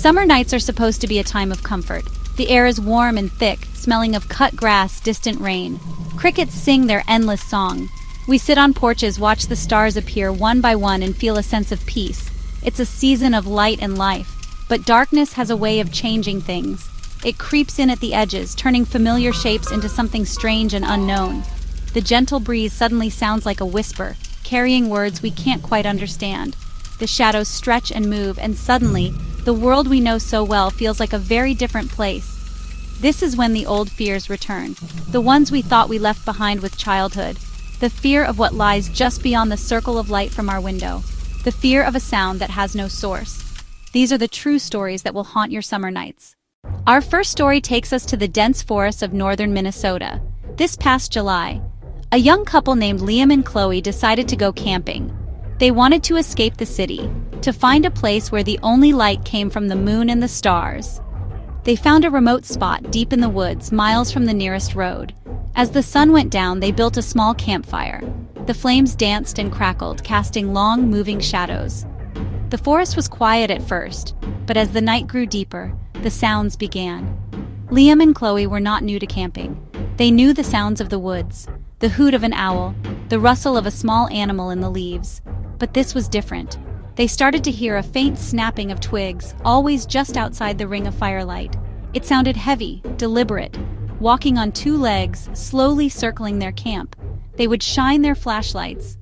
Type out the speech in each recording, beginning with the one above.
Summer nights are supposed to be a time of comfort. The air is warm and thick, smelling of cut grass, distant rain. Crickets sing their endless song. We sit on porches, watch the stars appear one by one, and feel a sense of peace. It's a season of light and life. But darkness has a way of changing things. It creeps in at the edges, turning familiar shapes into something strange and unknown. The gentle breeze suddenly sounds like a whisper, carrying words we can't quite understand. The shadows stretch and move, and suddenly, the world we know so well feels like a very different place. This is when the old fears return, the ones we thought we left behind with childhood. The fear of what lies just beyond the circle of light from our window. The fear of a sound that has no source. These are the true stories that will haunt your summer nights. Our first story takes us to the dense forests of northern Minnesota. This past July, a young couple named Liam and Chloe decided to go camping. They wanted to escape the city, to find a place where the only light came from the moon and the stars. They found a remote spot deep in the woods, miles from the nearest road. As the sun went down, they built a small campfire. The flames danced and crackled, casting long, moving shadows. The forest was quiet at first, but as the night grew deeper, the sounds began. Liam and Chloe were not new to camping. They knew the sounds of the woods, the hoot of an owl, the rustle of a small animal in the leaves. But this was different. They started to hear a faint snapping of twigs, always just outside the ring of firelight. It sounded heavy, deliberate, walking on two legs, slowly circling their camp. They would shine their flashlights.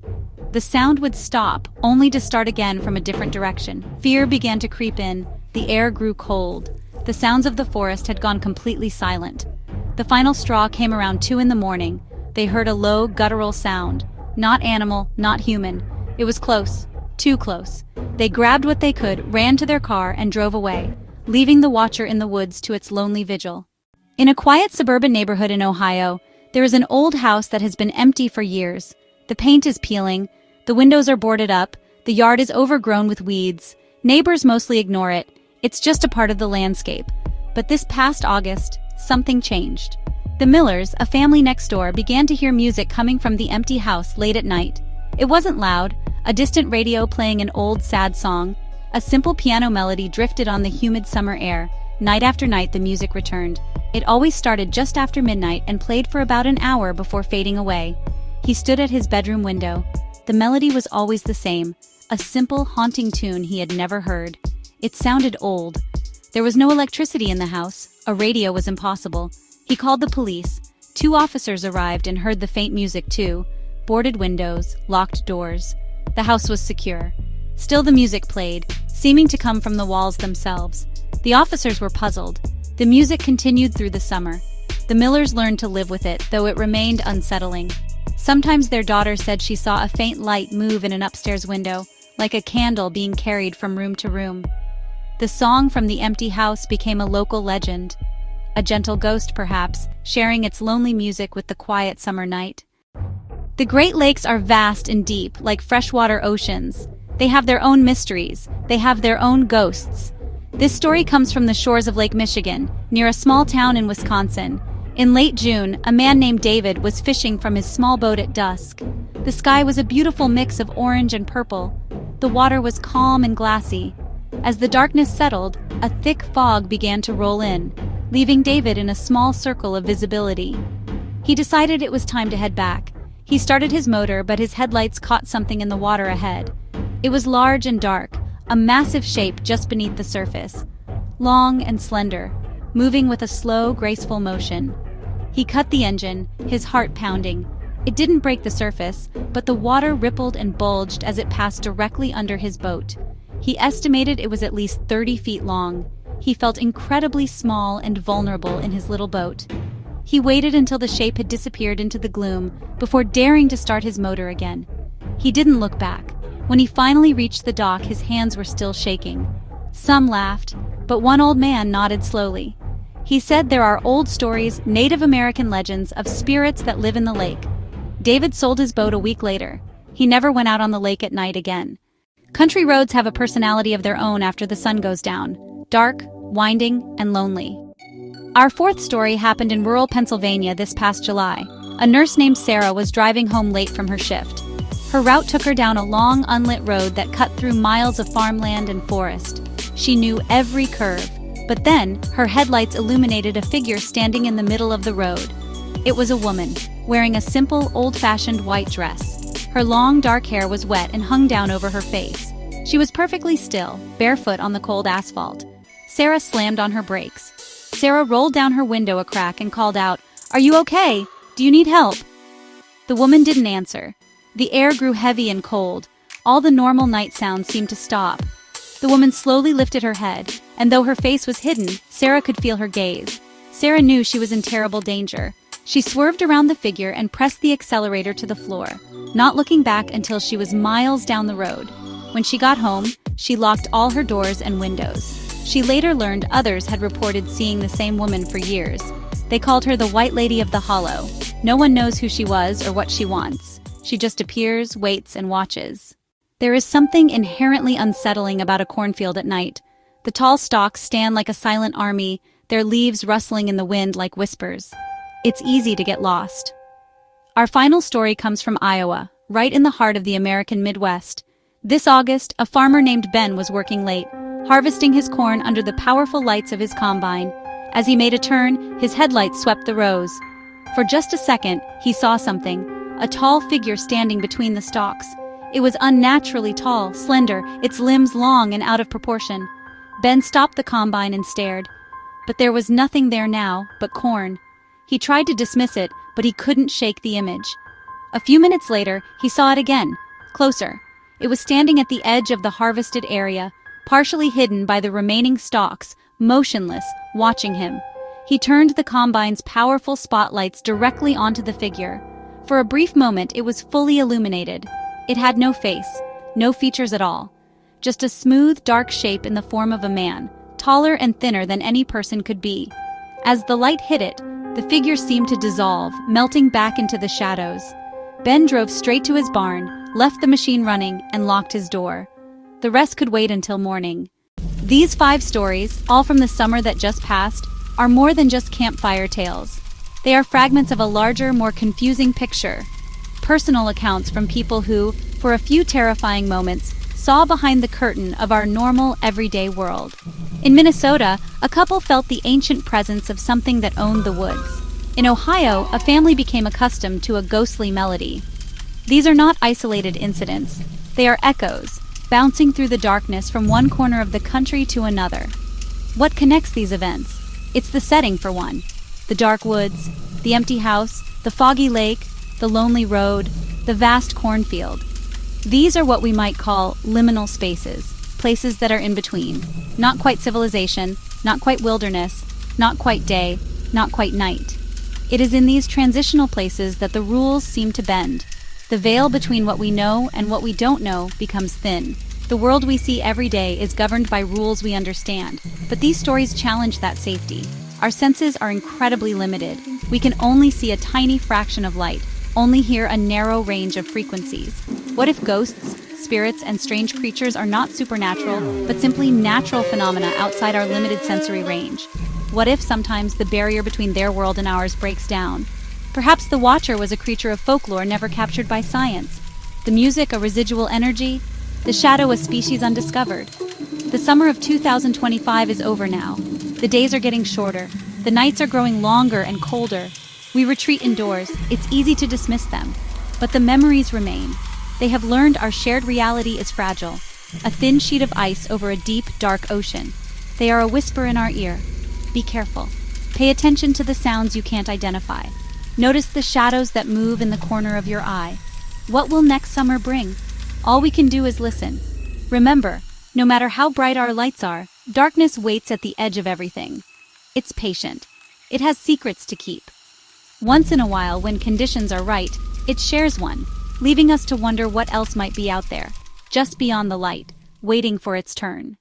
The sound would stop, only to start again from a different direction. Fear began to creep in. The air grew cold. The sounds of the forest had gone completely silent. The final straw came around 2 a.m. They heard a low, guttural sound. Not animal, not human. It was close. Too close. They grabbed what they could, ran to their car, and drove away, leaving the watcher in the woods to its lonely vigil. In a quiet suburban neighborhood in Ohio, there is an old house that has been empty for years. The paint is peeling, the windows are boarded up, the yard is overgrown with weeds. Neighbors mostly ignore it. It's just a part of the landscape. But this past August, something changed. The Millers, a family next door, began to hear music coming from the empty house late at night. It wasn't loud, a distant radio playing an old, sad song. A simple piano melody drifted on the humid summer air. Night after night, the music returned. It always started just after midnight and played for about an hour before fading away. He stood at his bedroom window. The melody was always the same, a simple, haunting tune he had never heard. It sounded old. There was no electricity in the house. A radio was impossible. He called the police. 2 officers arrived and heard the faint music too. Boarded windows, locked doors. The house was secure. Still the music played, seeming to come from the walls themselves. The officers were puzzled. The music continued through the summer. The Millers learned to live with it, though it remained unsettling. Sometimes their daughter said she saw a faint light move in an upstairs window, like a candle being carried from room to room. The song from the empty house became a local legend. A gentle ghost, perhaps, sharing its lonely music with the quiet summer night. The Great Lakes are vast and deep, like freshwater oceans. They have their own mysteries. They have their own ghosts. This story comes from the shores of Lake Michigan, near a small town in Wisconsin. In late June, a man named David was fishing from his small boat at dusk. The sky was a beautiful mix of orange and purple. The water was calm and glassy. As the darkness settled, a thick fog began to roll in, leaving David in a small circle of visibility. He decided it was time to head back. He started his motor, but his headlights caught something in the water ahead. It was large and dark, a massive shape just beneath the surface. Long and slender, moving with a slow, graceful motion. He cut the engine, his heart pounding. It didn't break the surface, but the water rippled and bulged as it passed directly under his boat. He estimated it was at least 30 feet long. He felt incredibly small and vulnerable in his little boat. He waited until the shape had disappeared into the gloom before daring to start his motor again. He didn't look back. When he finally reached the dock, his hands were still shaking. Some laughed, but one old man nodded slowly. He said there are old stories, Native American legends, of spirits that live in the lake. David sold his boat a week later. He never went out on the lake at night again. Country roads have a personality of their own after the sun goes down. Dark, winding, and lonely. Our fourth story happened in rural Pennsylvania this past July. A nurse named Sarah was driving home late from her shift. Her route took her down a long, unlit road that cut through miles of farmland and forest. She knew every curve. But then, her headlights illuminated a figure standing in the middle of the road. It was a woman, wearing a simple, old-fashioned white dress. Her long, dark hair was wet and hung down over her face. She was perfectly still, barefoot on the cold asphalt. Sarah slammed on her brakes. Sarah rolled down her window a crack and called out, "Are you okay? Do you need help?" The woman didn't answer. The air grew heavy and cold. All the normal night sounds seemed to stop. The woman slowly lifted her head, and though her face was hidden, Sarah could feel her gaze. Sarah knew she was in terrible danger. She swerved around the figure and pressed the accelerator to the floor, not looking back until she was miles down the road. When she got home, she locked all her doors and windows. She later learned others had reported seeing the same woman for years. They called her the White Lady of the Hollow. No one knows who she was or what she wants. She just appears, waits, and watches. There is something inherently unsettling about a cornfield at night. The tall stalks stand like a silent army, their leaves rustling in the wind like whispers. It's easy to get lost. Our final story comes from Iowa, right in the heart of the American Midwest. This August, a farmer named Ben was working late, harvesting his corn under the powerful lights of his combine. As he made a turn, his headlights swept the rows. For just a second, he saw something, a tall figure standing between the stalks. It was unnaturally tall, slender, its limbs long and out of proportion. Ben stopped the combine and stared. But there was nothing there now but corn. He tried to dismiss it, but he couldn't shake the image. A few minutes later, he saw it again, closer. It was standing at the edge of the harvested area, partially hidden by the remaining stalks, motionless, watching him. He turned the combine's powerful spotlights directly onto the figure. For a brief moment, it was fully illuminated. It had no face, no features at all. Just a smooth, dark shape in the form of a man, taller and thinner than any person could be. As the light hit it, the figure seemed to dissolve, melting back into the shadows. Ben drove straight to his barn, left the machine running, and locked his door. The rest could wait until morning. These 5 stories, all from the summer that just passed, are more than just campfire tales. They are fragments of a larger, more confusing picture. Personal accounts from people who, for a few terrifying moments, saw behind the curtain of our normal, everyday world. In Minnesota, a couple felt the ancient presence of something that owned the woods. In Ohio, a family became accustomed to a ghostly melody. These are not isolated incidents. They are echoes, bouncing through the darkness from one corner of the country to another. What connects these events? It's the setting, for one. The dark woods, the empty house, the foggy lake, the lonely road, the vast cornfield. These are what we might call liminal spaces, places that are in between. Not quite civilization, not quite wilderness, not quite day, not quite night. It is in these transitional places that the rules seem to bend. The veil between what we know and what we don't know becomes thin. The world we see every day is governed by rules we understand, but these stories challenge that safety. Our senses are incredibly limited. We can only see a tiny fraction of light, only hear a narrow range of frequencies. What if ghosts, spirits, and strange creatures are not supernatural, but simply natural phenomena outside our limited sensory range? What if sometimes the barrier between their world and ours breaks down? Perhaps the Watcher was a creature of folklore never captured by science. The music a residual energy, the shadow a species undiscovered. The summer of 2025 is over now. The days are getting shorter. The nights are growing longer and colder. We retreat indoors. It's easy to dismiss them. But the memories remain. They have learned our shared reality is fragile, a thin sheet of ice over a deep, dark ocean. They are a whisper in our ear. Be careful. Pay attention to the sounds you can't identify. Notice the shadows that move in the corner of your eye. What will next summer bring? All we can do is listen. Remember, no matter how bright our lights are, darkness waits at the edge of everything. It's patient. It has secrets to keep. Once in a while, when conditions are right, it shares one, leaving us to wonder what else might be out there, just beyond the light, waiting for its turn.